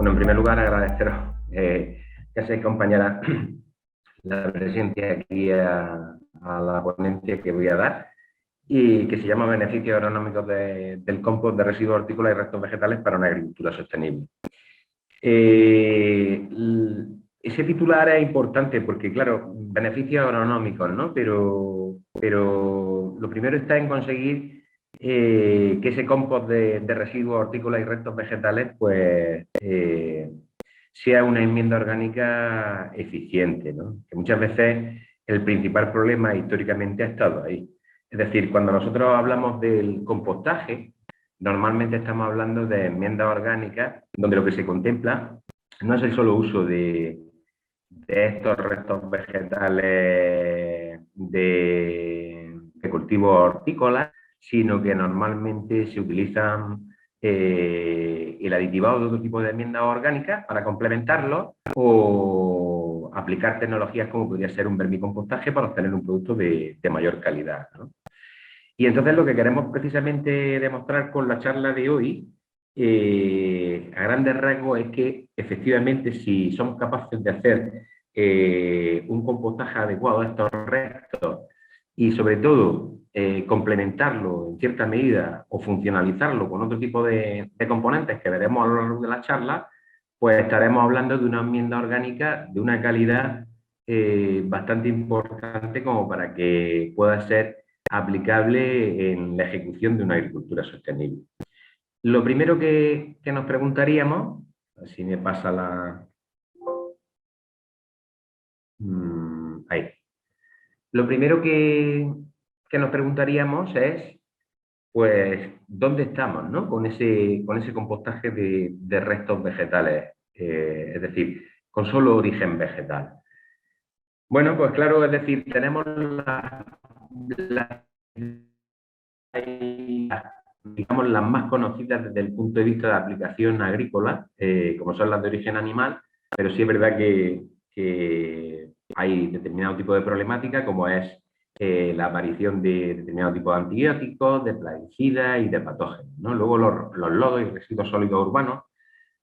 Bueno, en primer lugar, agradeceros que seáis compañera la presencia aquí a la ponencia que voy a dar y que se llama Beneficios agronómicos del compost de residuos hortícolas y restos vegetales para una agricultura sostenible. Ese titular es importante porque, claro, beneficios agronómicos, ¿no? Pero lo primero está en conseguir que ese compost de residuos hortícolas y restos vegetales, pues, sea una enmienda orgánica eficiente, ¿no? Que muchas veces el principal problema históricamente ha estado ahí. Es decir, cuando nosotros hablamos del compostaje, normalmente estamos hablando de enmiendas orgánicas donde lo que se contempla no es el solo uso de estos restos vegetales de cultivos hortícolas, sino que normalmente se utilizan el aditivado de otro tipo de enmiendas orgánicas para complementarlo o aplicar tecnologías como podría ser un vermicompostaje para obtener un producto de mayor calidad, ¿no? Y entonces lo que queremos precisamente demostrar con la charla de hoy, a grandes rasgos, es que efectivamente si somos capaces de hacer un compostaje adecuado a estos restos y sobre todo complementarlo en cierta medida o funcionalizarlo con otro tipo de componentes que veremos a lo largo de la charla, pues estaremos hablando de una enmienda orgánica de una calidad bastante importante como para que pueda ser aplicable en la ejecución de una agricultura sostenible. Lo primero que nos preguntaríamos, si me pasa la... ahí. Lo primero que nos preguntaríamos es, pues, ¿dónde estamos, ¿no? Con ese compostaje de restos vegetales? Es decir, con solo origen vegetal. Bueno, pues claro, es decir, tenemos digamos, las más conocidas desde el punto de vista de aplicación agrícola, como son las de origen animal, pero sí es verdad que hay determinado tipo de problemática, como es la aparición de determinado tipo de antibióticos, de plaguicidas y de patógenos, ¿no? Luego los lodos y residuos sólidos urbanos,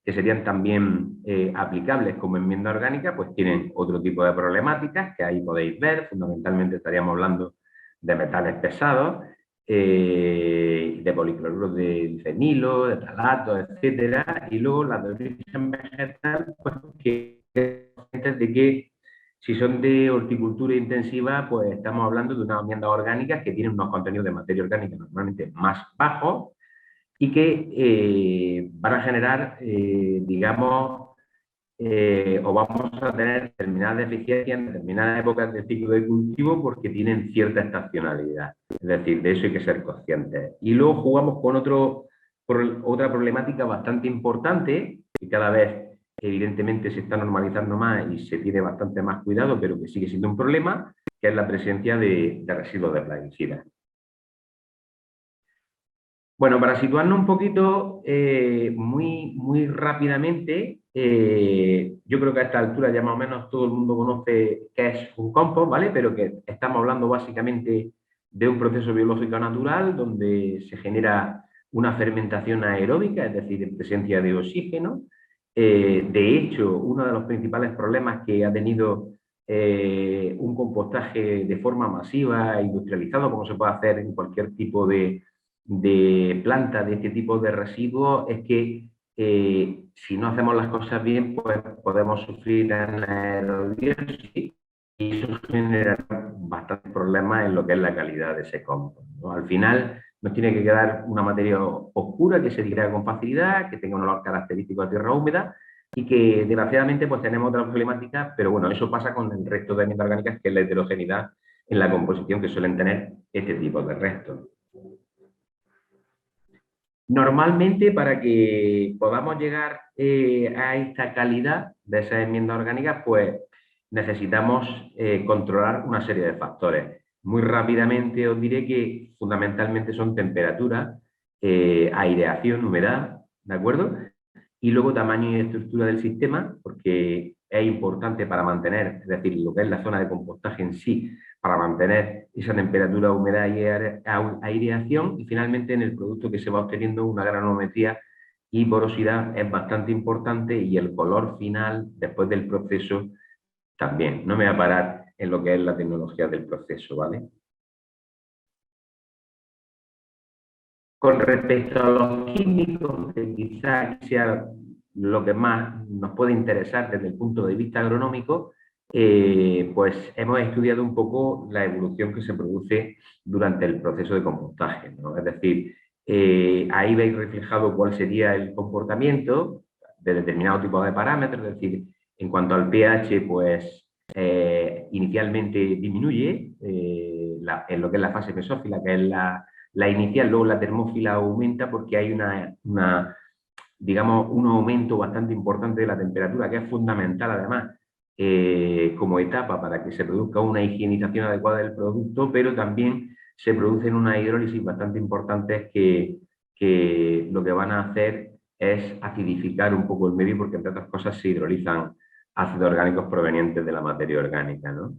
que serían también aplicables como enmienda orgánica, pues tienen otro tipo de problemáticas que ahí podéis ver. Fundamentalmente estaríamos hablando de metales pesados, de policloruros de cenilo, de talato, etcétera, y luego las de origen vegetal, pues que de que si son de horticultura intensiva, pues estamos hablando de unas enmiendas orgánicas que tienen unos contenidos de materia orgánica normalmente más bajos y que van a generar, digamos, o vamos a tener determinadas deficiencias en determinadas épocas del ciclo de cultivo porque tienen cierta estacionalidad. Es decir, de eso hay que ser conscientes. Y luego jugamos con otra problemática bastante importante, que cada vez evidentemente se está normalizando más y se tiene bastante más cuidado, pero que sigue siendo un problema, que es la presencia de residuos de plaguicidas. Bueno, para situarnos un poquito, muy rápidamente, yo creo que a esta altura ya más o menos todo el mundo conoce qué es un compost, ¿vale? Pero que estamos hablando básicamente de un proceso biológico natural donde se genera una fermentación aeróbica, es decir, en presencia de oxígeno. De hecho, uno de los principales problemas que ha tenido un compostaje de forma masiva e industrializado, como se puede hacer en cualquier tipo de plantas de este tipo de residuos, es que si no hacemos las cosas bien, pues podemos sufrir anaerobiosis y eso genera bastantes problemas en lo que es la calidad de ese compost, ¿no? Al final nos tiene que quedar una materia oscura que se digrega con facilidad, que tenga un olor característico a tierra húmeda y que desgraciadamente pues tenemos otras problemáticas, pero bueno, eso pasa con el resto de enmiendas orgánicas, que es la heterogeneidad en la composición que suelen tener este tipo de restos. Normalmente, para que podamos llegar a esta calidad de esas enmiendas orgánicas, pues necesitamos controlar una serie de factores. Muy rápidamente os diré que fundamentalmente son temperatura, aireación, humedad, ¿de acuerdo? Y luego tamaño y estructura del sistema, porque es importante para mantener, es decir, lo que es la zona de compostaje en sí, para mantener esa temperatura, humedad y aireación, y finalmente en el producto que se va obteniendo una granometría y porosidad es bastante importante y el color final después del proceso también. No me voy a parar en lo que es la tecnología del proceso, ¿vale? Con respecto a los químicos, que quizás sea lo que más nos puede interesar desde el punto de vista agronómico, pues hemos estudiado un poco la evolución que se produce durante el proceso de compostaje, ¿no? Es decir, ahí veis reflejado cuál sería el comportamiento de determinado tipo de parámetros, es decir, en cuanto al pH, pues inicialmente disminuye en lo que es la fase mesófila, que es la inicial, luego la termófila aumenta porque hay digamos, un aumento bastante importante de la temperatura, que es fundamental además como etapa para que se produzca una higienización adecuada del producto, pero también se producen unas hidrólisis bastante importantes que lo que van a hacer es acidificar un poco el medio, porque entre otras cosas se hidrolizan ácidos orgánicos provenientes de la materia orgánica, ¿no?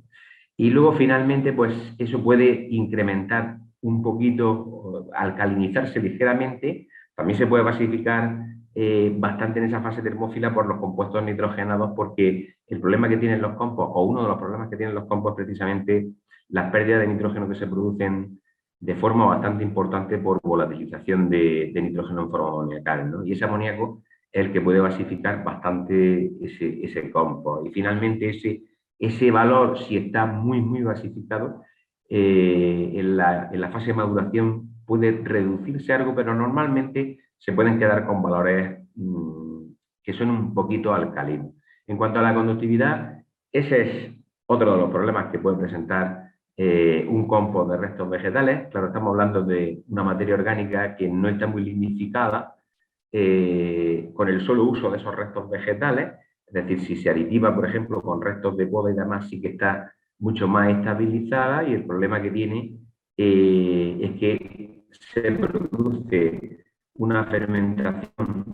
Y luego finalmente, pues eso puede incrementar un poquito, alcalinizarse ligeramente. También se puede basificar bastante en esa fase termófila por los compuestos nitrogenados, porque el problema que tienen los compost, o uno de los problemas que tienen los compost, precisamente las pérdidas de nitrógeno que se producen de forma bastante importante por volatilización de nitrógeno en forma amoniacal, ¿no? Y ese amoníaco es el que puede basificar bastante ese compost. Y finalmente ese valor, si está muy basificado, en la fase de maduración puede reducirse algo, pero normalmente se pueden quedar con valores que son un poquito alcalinos. En cuanto a la conductividad, ese es otro de los problemas que puede presentar un compost de restos vegetales. Claro, estamos hablando de una materia orgánica que no está muy lignificada con el solo uso de esos restos vegetales. Es decir, si se aditiva, por ejemplo, con restos de poda y demás, sí que está mucho más estabilizada, y el problema que tiene es que se produce una fermentación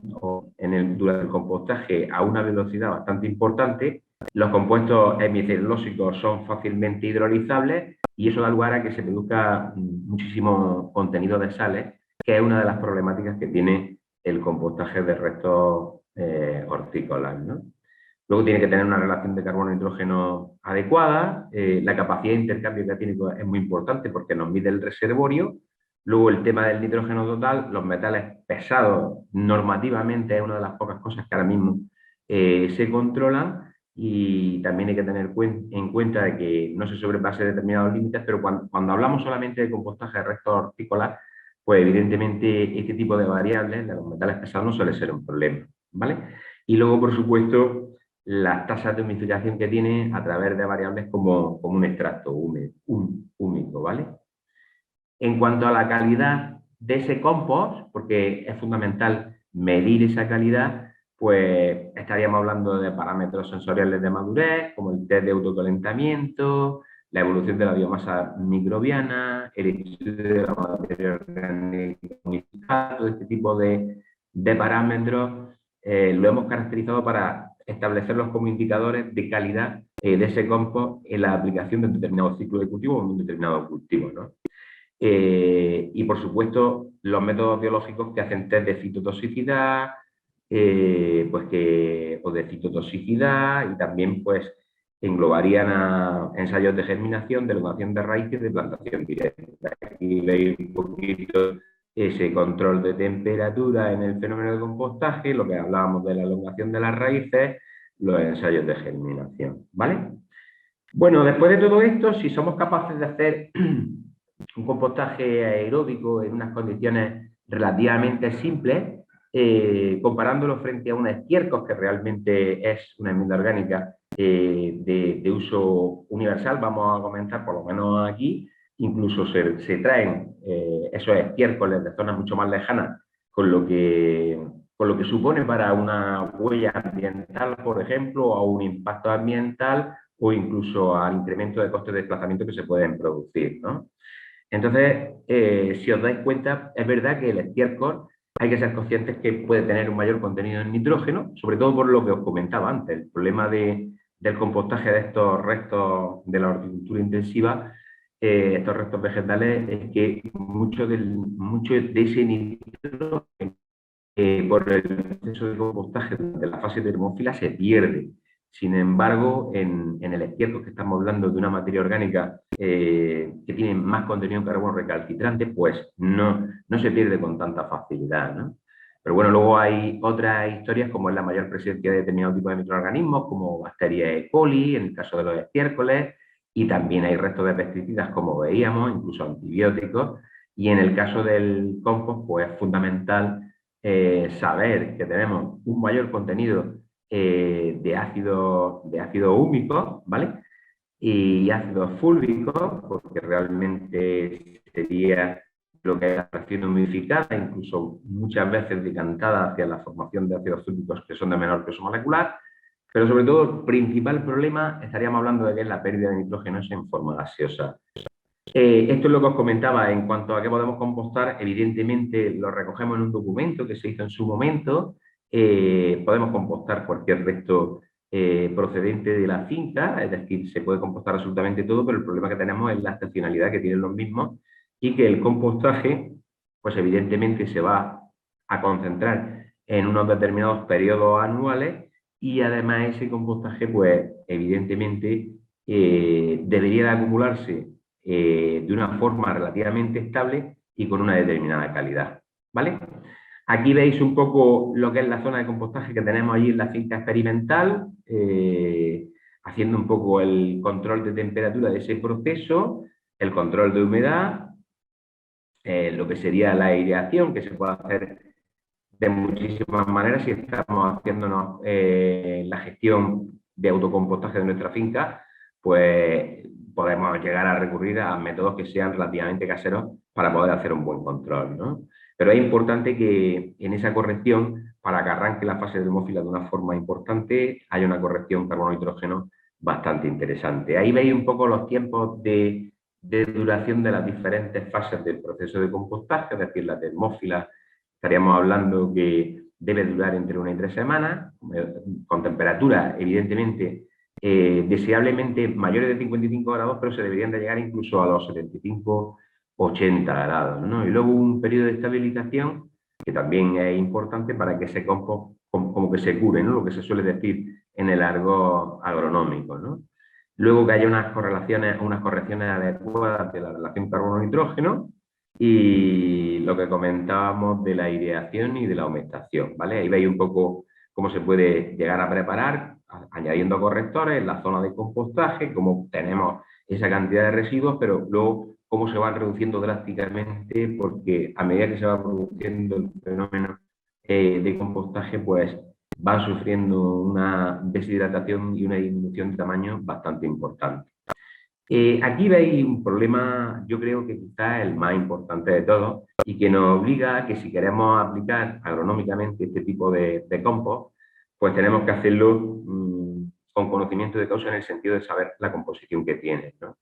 durante el compostaje a una velocidad bastante importante. Los compuestos hemicelulósicos son fácilmente hidrolizables y eso da lugar a que se produzca muchísimo contenido de sales, que es una de las problemáticas que tiene el compostaje de restos hortícolas, ¿no? Luego tiene que tener una relación de carbono-nitrógeno adecuada. La capacidad de intercambio cationíco es muy importante porque nos mide el reservorio. Luego el tema del nitrógeno total, los metales pesados normativamente es una de las pocas cosas que ahora mismo se controlan, y también hay que tener en cuenta de que no se sobrepase determinados límites, pero cuando hablamos solamente de compostaje de restos hortícolas, pues evidentemente este tipo de variables de los metales pesados no suele ser un problema, ¿vale? Y luego, por supuesto, las tasas de humificación que tiene a través de variables como un extracto húmico, ¿vale? En cuanto a la calidad de ese compost, porque es fundamental medir esa calidad, pues estaríamos hablando de parámetros sensoriales de madurez, como el test de autocalentamiento, la evolución de la biomasa microbiana, el estudio de la materia orgánica unificada. Todo este tipo de parámetros lo hemos caracterizado para establecerlos como indicadores de calidad de ese compost en la aplicación de un determinado ciclo de cultivo o en un determinado cultivo, ¿no? Y por supuesto, los métodos biológicos que hacen test de citotoxicidad, o de citotoxicidad, y también pues englobarían a ensayos de germinación, de elongación de raíces, de plantación directa. Aquí veis un poquito ese control de temperatura en el fenómeno de compostaje, lo que hablábamos de la elongación de las raíces, los ensayos de germinación, ¿vale? Bueno, después de todo esto, si somos capaces de hacer un compostaje aeróbico en unas condiciones relativamente simples, comparándolo frente a un estiércol, que realmente es una enmienda orgánica de uso universal, vamos a comentar por lo menos aquí. Incluso se traen esos estiércoles de zonas mucho más lejanas, con lo que supone para una huella ambiental, por ejemplo, o un impacto ambiental, o incluso al incremento de costes de desplazamiento que se pueden producir, ¿no? Entonces, si os dais cuenta, es verdad que el estiércol hay que ser conscientes que puede tener un mayor contenido en nitrógeno, sobre todo por lo que os comentaba antes. El problema del compostaje de estos restos de la horticultura intensiva, estos restos vegetales, es que mucho de ese nitrógeno por el proceso de compostaje de la fase termófila se pierde. Sin embargo, en el estiércol, que estamos hablando de una materia orgánica que tiene más contenido en carbono recalcitrante, pues no se pierde con tanta facilidad, ¿no? Pero bueno, luego hay otras historias como es la mayor presencia de determinados tipos de microorganismos, como bacterias E. coli, en el caso de los estiércoles, y también hay restos de pesticidas, como veíamos, incluso antibióticos, y en el caso del compost, pues es fundamental saber que tenemos un mayor contenido de ácido húmico, ¿vale? Y ácido fúlvico, porque realmente sería lo que es la fracción humidificada, incluso muchas veces decantada hacia la formación de ácidos fúlvicos que son de menor peso molecular, pero sobre todo el principal problema estaríamos hablando de que es la pérdida de nitrógeno en forma gaseosa. Esto es lo que os comentaba en cuanto a qué podemos compostar. Evidentemente lo recogemos en un documento que se hizo en su momento. Podemos compostar cualquier resto procedente de la finca, es decir, se puede compostar absolutamente todo, pero el problema que tenemos es la estacionalidad que tienen los mismos y que el compostaje, pues evidentemente se va a concentrar en unos determinados periodos anuales y además ese compostaje, pues evidentemente debería de acumularse de una forma relativamente estable y con una determinada calidad, ¿vale? Aquí veis un poco lo que es la zona de compostaje que tenemos allí en la finca experimental, haciendo un poco el control de temperatura de ese proceso, el control de humedad, lo que sería la aireación, que se puede hacer de muchísimas maneras si estamos haciéndonos la gestión de autocompostaje de nuestra finca, pues podemos llegar a recurrir a métodos que sean relativamente caseros para poder hacer un buen control, ¿no? Pero es importante que en esa corrección, para que arranque la fase termófila de una forma importante, haya una corrección carbono-nitrógeno bastante interesante. Ahí veis un poco los tiempos de duración de las diferentes fases del proceso de compostaje, es decir, la termófila estaríamos hablando que debe durar entre 1 y 3 semanas, con temperatura evidentemente deseablemente mayores de 55 grados, pero se deberían de llegar incluso a los 75-80 grados, ¿no? Y luego un periodo de estabilización que también es importante para que ese compost como que se cure, ¿no? Lo que se suele decir en el argot agronómico, ¿no? Luego que haya unas correlaciones, unas correcciones adecuadas de la relación carbono-nitrógeno y lo que comentábamos de la aireación y de la humectación, ¿vale? Ahí veis un poco cómo se puede llegar a preparar, añadiendo correctores en la zona de compostaje, cómo tenemos esa cantidad de residuos, pero luego cómo se van reduciendo drásticamente, porque a medida que se va produciendo el fenómeno de compostaje, pues va sufriendo una deshidratación y una disminución de tamaño bastante importante. Aquí veis un problema, yo creo que quizás el más importante de todos y que nos obliga a que si queremos aplicar agronómicamente este tipo de compost, pues tenemos que hacerlo con conocimiento de causa en el sentido de saber la composición que tiene, ¿no?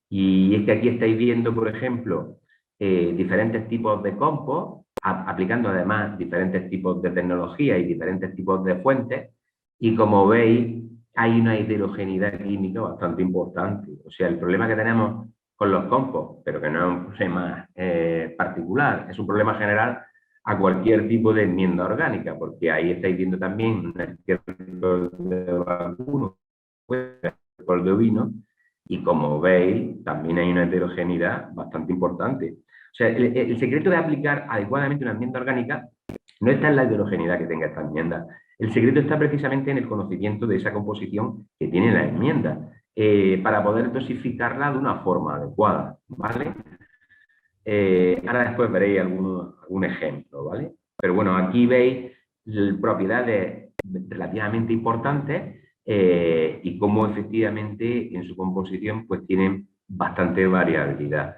Y es que aquí estáis viendo, por ejemplo, diferentes tipos de compost, aplicando además diferentes tipos de tecnología y diferentes tipos de fuentes, y como veis, hay una heterogeneidad química bastante importante. O sea, el problema que tenemos con los compost, pero que no es un problema particular, es un problema general a cualquier tipo de enmienda orgánica, porque ahí estáis viendo también un estiércol de vacuno, estiércol de ovino, y como veis, también hay una heterogeneidad bastante importante. O sea, el secreto de aplicar adecuadamente una enmienda orgánica no está en la heterogeneidad que tenga esta enmienda. El secreto está precisamente en el conocimiento de esa composición que tiene la enmienda, para poder dosificarla de una forma adecuada, ¿vale? Ahora después veréis algún ejemplo, ¿vale? Pero bueno, aquí veis propiedades relativamente importantes y cómo efectivamente en su composición pues tienen bastante variabilidad.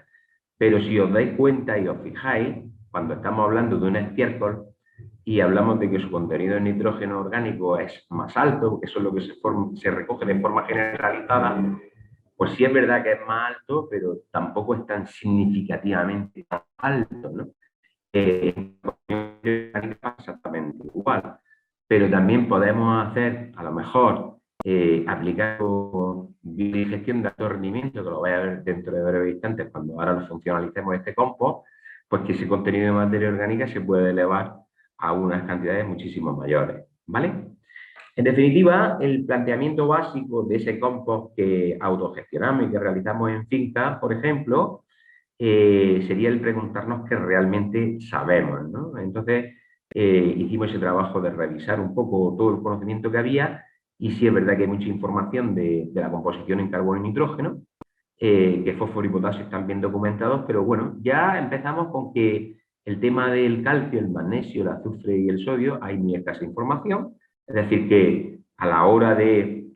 Pero si os dais cuenta y os fijáis, cuando estamos hablando de un estiércol y hablamos de que su contenido de nitrógeno orgánico es más alto, porque eso es lo que se recoge de forma generalizada, pues sí es verdad que es más alto, pero tampoco es tan significativamente tan alto, ¿no? Exactamente igual. Pero también podemos hacer, a lo mejor, aplicar digestión de alto rendimiento, que lo voy a ver dentro de breves instantes, cuando ahora lo funcionalicemos este compost, pues que ese contenido de materia orgánica se puede elevar a unas cantidades muchísimo mayores, ¿vale? En definitiva, el planteamiento básico de ese compost que autogestionamos y que realizamos en finca, por ejemplo, sería el preguntarnos qué realmente sabemos, ¿no? Entonces, hicimos ese trabajo de revisar un poco todo el conocimiento que había y sí es verdad que hay mucha información de la composición en carbono y nitrógeno, que fósforo y potasio están bien documentados, pero bueno, ya empezamos con que el tema del calcio, el magnesio, el azufre y el sodio, hay muy escasa información, es decir, que a la hora de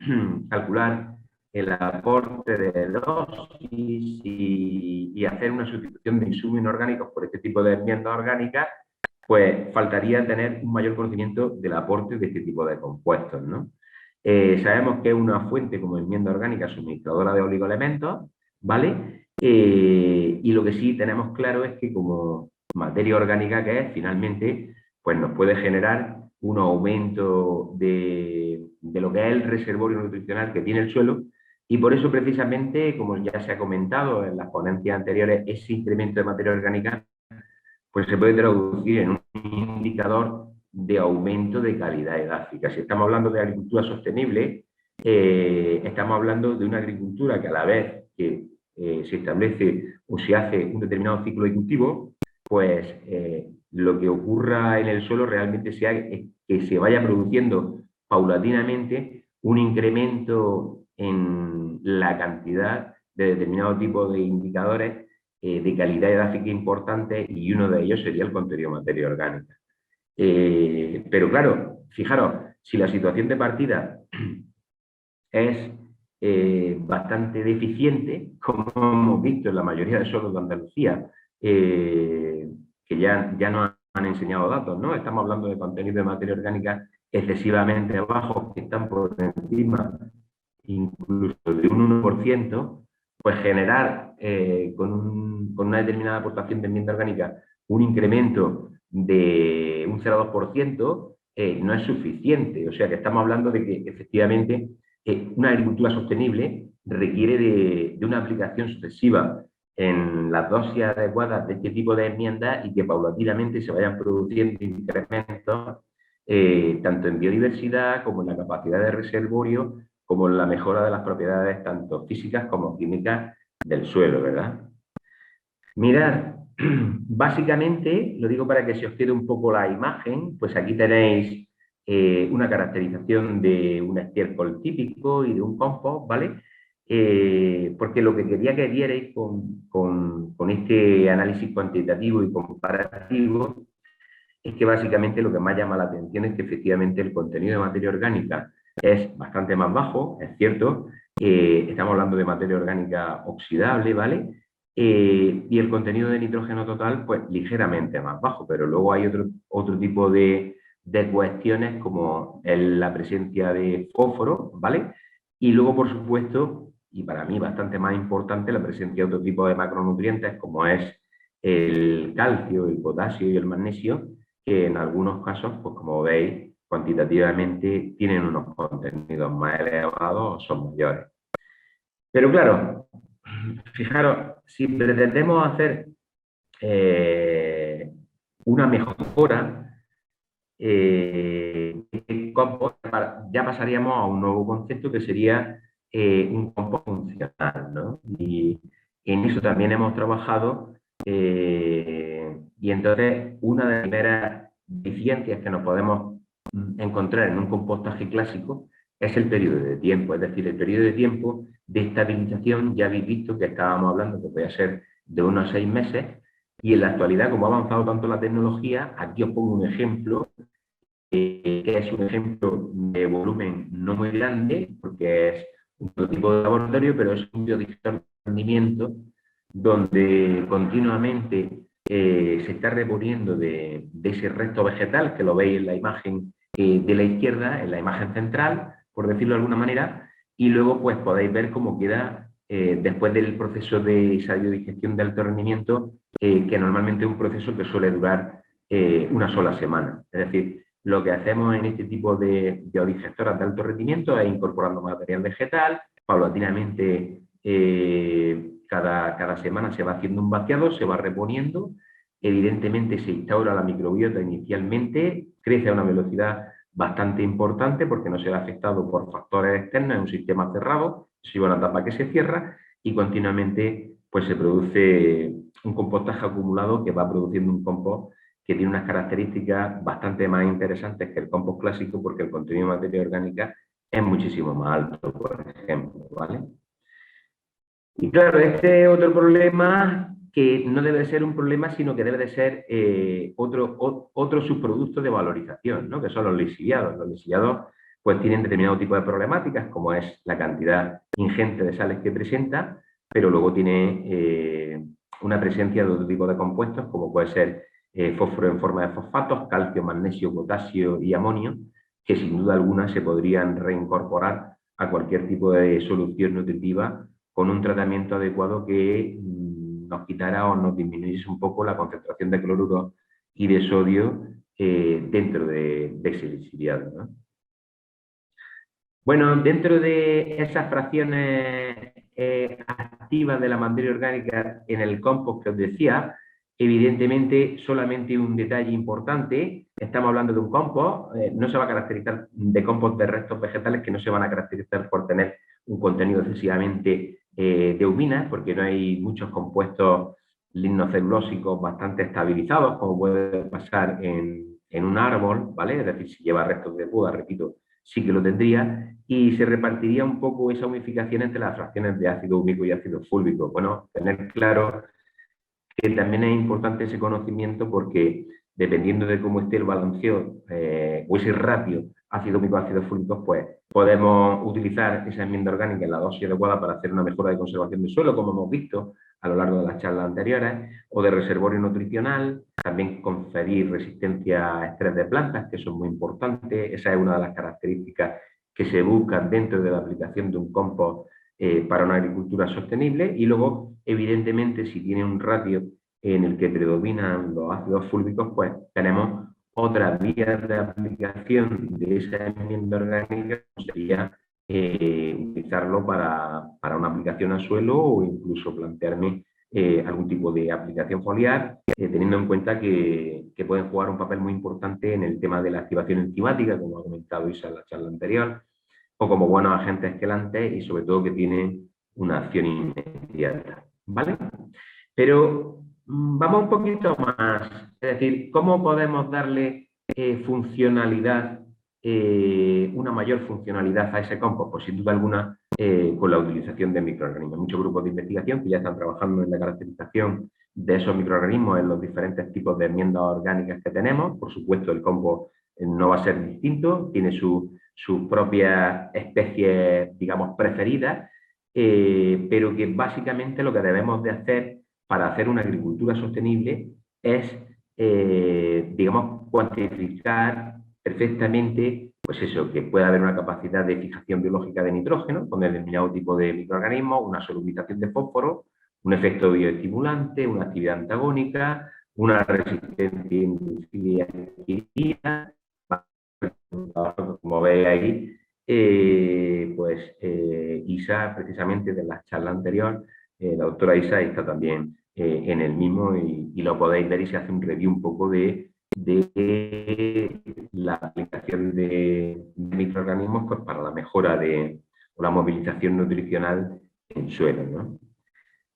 calcular el aporte de dosis y hacer una sustitución de insumos inorgánicos por este tipo de enmiendas orgánicas, pues faltaría tener un mayor conocimiento del aporte de este tipo de compuestos, ¿no? Sabemos que es una fuente como enmienda orgánica suministradora de oligoelementos, ¿vale? Y lo que sí tenemos claro es que como materia orgánica que es, finalmente, pues nos puede generar un aumento de lo que es el reservorio nutricional que tiene el suelo y por eso precisamente, como ya se ha comentado en las ponencias anteriores, ese incremento de materia orgánica pues se puede traducir en un indicador de aumento de calidad edáfica. Si estamos hablando de agricultura sostenible, estamos hablando de una agricultura que a la vez que se establece o se hace un determinado ciclo de cultivo, pues lo que ocurra en el suelo realmente sea que se vaya produciendo paulatinamente un incremento en la cantidad de determinado tipo de indicadores de calidad edáfica importante y uno de ellos sería el contenido de materia orgánica. Pero claro, fijaros, si la situación de partida es bastante deficiente, como hemos visto en la mayoría de suelos de Andalucía, que ya nos han enseñado datos, ¿no? Estamos hablando de contenido de materia orgánica excesivamente bajos, que están por encima incluso de un 1%, pues generar con una determinada aportación de enmienda orgánica un incremento de un 0,2% no es suficiente. O sea que estamos hablando de que efectivamente una agricultura sostenible requiere de una aplicación sucesiva en las dosis adecuadas de este tipo de enmiendas y que paulatinamente se vayan produciendo incrementos tanto en biodiversidad como en la capacidad de reservorio, como en la mejora de las propiedades tanto físicas como químicas del suelo, ¿verdad? Mirad, básicamente, lo digo para que se os quede un poco la imagen, pues aquí tenéis una caracterización de un estiércol típico y de un compost, ¿vale? Porque lo que quería que vierais con este análisis cuantitativo y comparativo es que básicamente lo que más llama la atención es que efectivamente el contenido de materia orgánica es bastante más bajo, es cierto, estamos hablando de materia orgánica oxidable, ¿vale? Y el contenido de nitrógeno total, pues ligeramente más bajo, pero luego hay otro tipo de cuestiones como la presencia de fósforo, ¿vale? Y luego, por supuesto, y para mí bastante más importante, la presencia de otro tipo de macronutrientes como es el calcio, el potasio y el magnesio, que en algunos casos, pues como veis, cuantitativamente tienen unos contenidos más elevados o son mayores. Pero claro, fijaros, si pretendemos hacer una mejora, ya pasaríamos a un nuevo concepto que sería un compost funcional, ¿no? Y en eso también hemos trabajado y entonces una de las primeras deficiencias que nos podemos encontrar en un compostaje clásico es el periodo de tiempo, es decir, el periodo de tiempo de estabilización. Ya habéis visto que estábamos hablando que puede ser de unos 6 meses y en la actualidad, como ha avanzado tanto la tecnología, aquí os pongo un ejemplo que es un ejemplo de volumen no muy grande, porque es un prototipo de laboratorio, pero es un biodigestor de rendimiento donde continuamente se está reponiendo de ese resto vegetal, que lo veis en la imagen de la izquierda, en la imagen central, por decirlo de alguna manera, y luego pues podéis ver cómo queda después del proceso de esa biodigestión de alto rendimiento, que normalmente es un proceso que suele durar una sola semana. Es decir, lo que hacemos en este tipo de biodigestoras de alto rendimiento es incorporando material vegetal, paulatinamente cada semana se va haciendo un vaciado, se va reponiendo evidentemente se instaura la microbiota inicialmente, crece a una velocidad bastante importante porque no se ve afectado por factores externos, es un sistema cerrado, es una etapa que se cierra y continuamente pues, se produce un compostaje acumulado que va produciendo un compost que tiene unas características bastante más interesantes que el compost clásico porque el contenido de materia orgánica es muchísimo más alto, por ejemplo, ¿vale? Y claro, este es otro problema que no debe ser un problema, sino que debe de ser otro subproducto de valorización, ¿no? Que son los lixiviados. Los lixiviados pues tienen determinado tipo de problemáticas, como es la cantidad ingente de sales que presenta, pero luego tiene una presencia de otro tipo de compuestos, como puede ser fósforo en forma de fosfatos, calcio, magnesio, potasio y amonio, que sin duda alguna se podrían reincorporar a cualquier tipo de solución nutritiva con un tratamiento adecuado que nos quitara o nos disminuyese un poco la concentración de cloruro y de sodio dentro de ese lixiviado, ¿no? Bueno, dentro de esas fracciones activas de la materia orgánica en el compost que os decía, evidentemente solamente un detalle importante, estamos hablando de un compost, no se va a caracterizar de compost de restos vegetales que no se van a caracterizar por tener un contenido excesivamente de huminas, porque no hay muchos compuestos lignocelulósicos bastante estabilizados, como puede pasar en un árbol, ¿vale? Es decir, si lleva restos de poda, repito, sí que lo tendría, y se repartiría un poco esa humificación entre las fracciones de ácido húmico y ácido fúlvico. Bueno, tener claro que también es importante ese conocimiento porque dependiendo de cómo esté el balanceo o ese ratio ácido húmico ácido fúlvico, pues podemos utilizar esa enmienda orgánica en la dosis adecuada para hacer una mejora de conservación del suelo, como hemos visto a lo largo de las charlas anteriores, o de reservorio nutricional, también conferir resistencia a estrés de plantas, que eso es muy importante, esa es una de las características que se buscan dentro de la aplicación de un compost para una agricultura sostenible y luego, evidentemente, si tiene un ratio en el que predominan los ácidos fúlvicos, pues tenemos otras vías de aplicación de esa enmienda orgánica, como sería utilizarlo para una aplicación al suelo o incluso plantearme algún tipo de aplicación foliar, teniendo en cuenta que pueden jugar un papel muy importante en el tema de la activación enzimática, como ha comentado Isa en la charla anterior, o como buenos agentes quelantes y sobre todo que tienen una acción inmediata, ¿vale? Pero vamos un poquito más, es decir, ¿cómo podemos darle funcionalidad, una mayor funcionalidad a ese compost? Pues sin duda alguna con la utilización de microorganismos. Muchos grupos de investigación que ya están trabajando en la caracterización de esos microorganismos en los diferentes tipos de enmiendas orgánicas que tenemos. Por supuesto, el compost no va a ser distinto, tiene sus propias especies, digamos, preferidas, pero que básicamente lo que debemos de hacer para hacer una agricultura sostenible es, digamos, cuantificar perfectamente, pues eso, que pueda haber una capacidad de fijación biológica de nitrógeno con determinado tipo de microorganismos, una solubilización de fósforo, un efecto bioestimulante, una actividad antagónica, una resistencia inducida adquirida, como veis ahí, Isa, precisamente de la charla anterior, la doctora Isa está también en el mismo y lo podéis ver y se hace un review un poco de la aplicación de microorganismos pues, para la mejora de o la movilización nutricional en suelo, ¿no?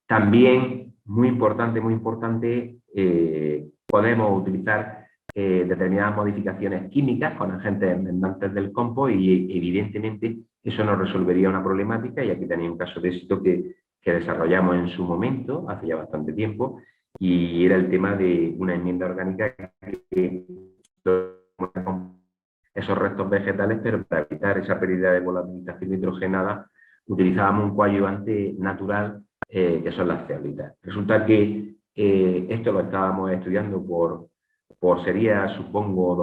También, muy importante, podemos utilizar determinadas modificaciones químicas con agentes enmendantes del compost y evidentemente eso nos resolvería una problemática y aquí tenéis un caso de éxito que desarrollamos en su momento, hace ya bastante tiempo, y era el tema de una enmienda orgánica que esos restos vegetales, pero para evitar esa pérdida de volatilización nitrogenada utilizábamos un coadyuvante natural que son las zeolitas. Resulta que esto lo estábamos estudiando sería, supongo,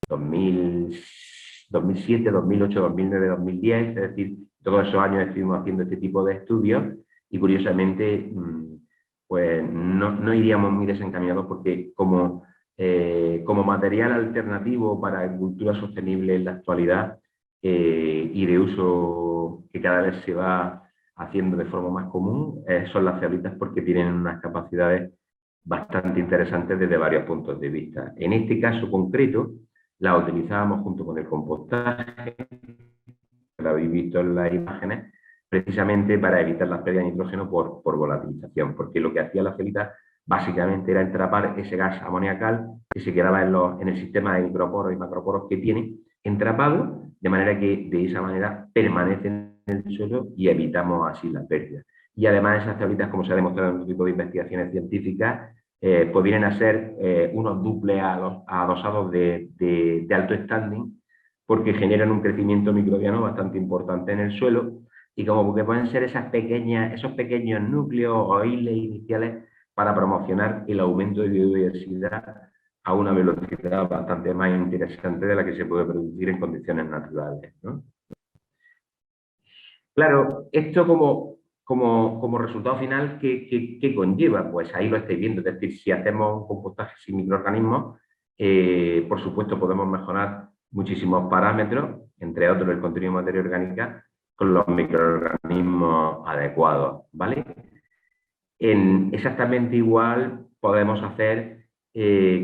2007, 2008, 2009, 2010, es decir, todos esos años estuvimos haciendo este tipo de estudios y curiosamente pues no iríamos muy desencaminados porque como material alternativo para agricultura sostenible en la actualidad y de uso que cada vez se va haciendo de forma más común, son las zeolitas porque tienen unas capacidades bastante interesantes desde varios puntos de vista. En este caso concreto, la utilizábamos junto con el compostaje, lo habéis visto en las imágenes, precisamente para evitar las pérdidas de nitrógeno por volatilización, porque lo que hacía la celita básicamente era entrapar ese gas amoniacal que se quedaba en el sistema de microporos y macroporos que tiene, entrapado, de manera que de esa manera permanece en el suelo y evitamos así la pérdida. Y además esas celitas, como se ha demostrado en otro tipo de investigaciones científicas, pues vienen a ser unos duples adosados de alto standing, porque generan un crecimiento microbiano bastante importante en el suelo y como que pueden ser esos pequeños núcleos o islas iniciales para promocionar el aumento de biodiversidad a una velocidad bastante más interesante de la que se puede producir en condiciones naturales, ¿no? Claro, esto como resultado final, ¿qué conlleva? Pues ahí lo estáis viendo, es decir, si hacemos un compostaje sin microorganismos, por supuesto podemos mejorar muchísimos parámetros, entre otros el contenido de materia orgánica, con los microorganismos adecuados, ¿vale? Exactamente igual podemos hacer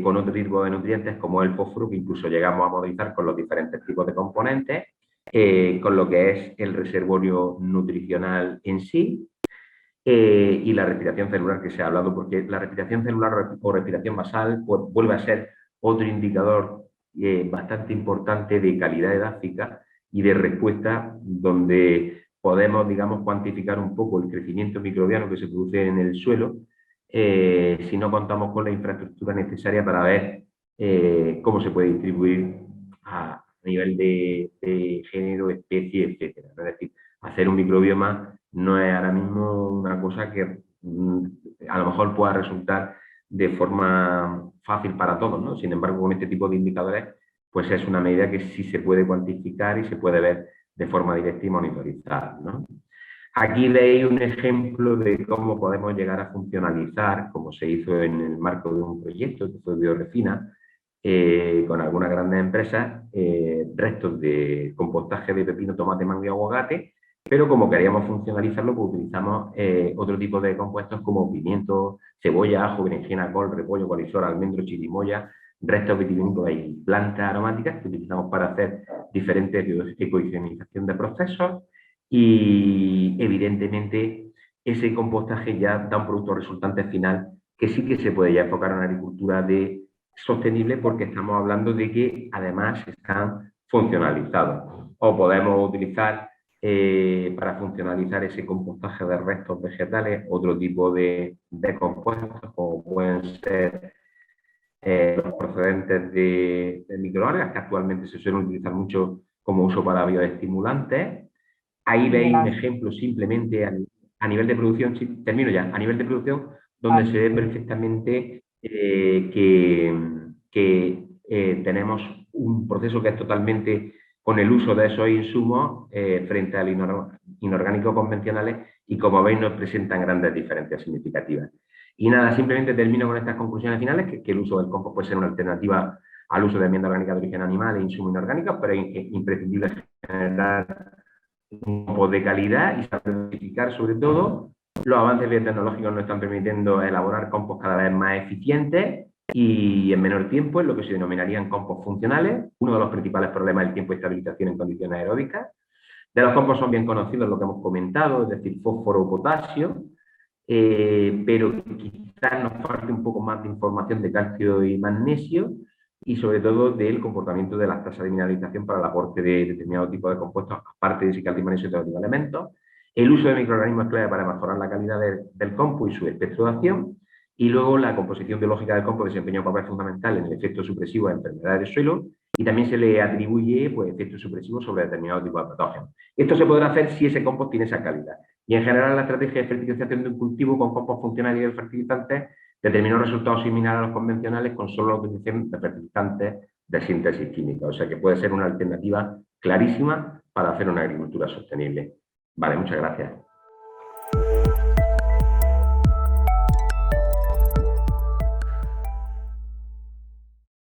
con otro tipo de nutrientes como el fósforo, que incluso llegamos a modelizar con los diferentes tipos de componentes, con lo que es el reservorio nutricional en sí, y la respiración celular que se ha hablado, porque la respiración celular o respiración basal pues, vuelve a ser otro indicador bastante importante de calidad edáfica y de respuesta, donde podemos, digamos, cuantificar un poco el crecimiento microbiano que se produce en el suelo, si no contamos con la infraestructura necesaria para ver cómo se puede distribuir a nivel de género, especie, etcétera. Es decir, hacer un microbioma no es ahora mismo una cosa que a lo mejor pueda resultar de forma fácil para todos, ¿no? Sin embargo, con este tipo de indicadores, pues es una medida que sí se puede cuantificar y se puede ver de forma directa y monitorizar, ¿no? Aquí veis un ejemplo de cómo podemos llegar a funcionalizar, como se hizo en el marco de un proyecto que fue Biorefina, con algunas grandes empresas, restos de compostaje de pepino, tomate, mango y aguacate, pero como queríamos funcionalizarlo, pues utilizamos otro tipo de compuestos como pimiento, cebolla, ajo, berenjena, col, repollo, coliflor, almendro, chirimoya, restos vitivinícolas y plantas aromáticas que utilizamos para hacer diferentes ecohigienización de procesos y evidentemente ese compostaje ya da un producto resultante final que sí que se puede ya enfocar en una agricultura sostenible porque estamos hablando de que además están funcionalizados. O podemos utilizar para funcionalizar ese compostaje de restos vegetales otro tipo de compuestos como pueden ser los procedentes de microalgas que actualmente se suelen utilizar mucho como uso para bioestimulantes. Ahí veis un ejemplo simplemente a nivel de producción, sí, termino ya, a nivel de producción, donde se ve perfectamente que tenemos un proceso que es totalmente con el uso de esos insumos frente al inorgánicos convencionales y como veis nos presentan grandes diferencias significativas. Y nada, simplemente termino con estas conclusiones finales, que el uso del compost puede ser una alternativa al uso de enmienda orgánica de origen animal e insumos inorgánicos, pero es imprescindible generar un compost de calidad y saber identificar sobre todo. Los avances biotecnológicos nos están permitiendo elaborar compost cada vez más eficientes y en menor tiempo, en lo que se denominarían compost funcionales. Uno de los principales problemas es el tiempo de estabilización en condiciones aeróbicas. De los compost son bien conocidos lo que hemos comentado, es decir, fósforo o potasio, pero quizás nos falte un poco más de información de calcio y magnesio y sobre todo del comportamiento de las tasas de mineralización para el aporte de determinado tipo de compuestos, aparte de si calcio y magnesio y otros tipos de elementos. El uso de microorganismos es clave para mejorar la calidad del compost y su espectro de acción. Y luego la composición biológica del compost desempeña un papel fundamental en el efecto supresivo de enfermedades del suelo y también se le atribuye pues, efectos supresivos sobre determinado tipo de patógenos. Esto se podrá hacer si ese compost tiene esa calidad. Y en general la estrategia de fertilización de un cultivo con compost funcional y de fertilizantes determinó resultados similares a los convencionales con solo la utilización de fertilizantes de síntesis química. O sea que puede ser una alternativa clarísima para hacer una agricultura sostenible. Vale, muchas gracias.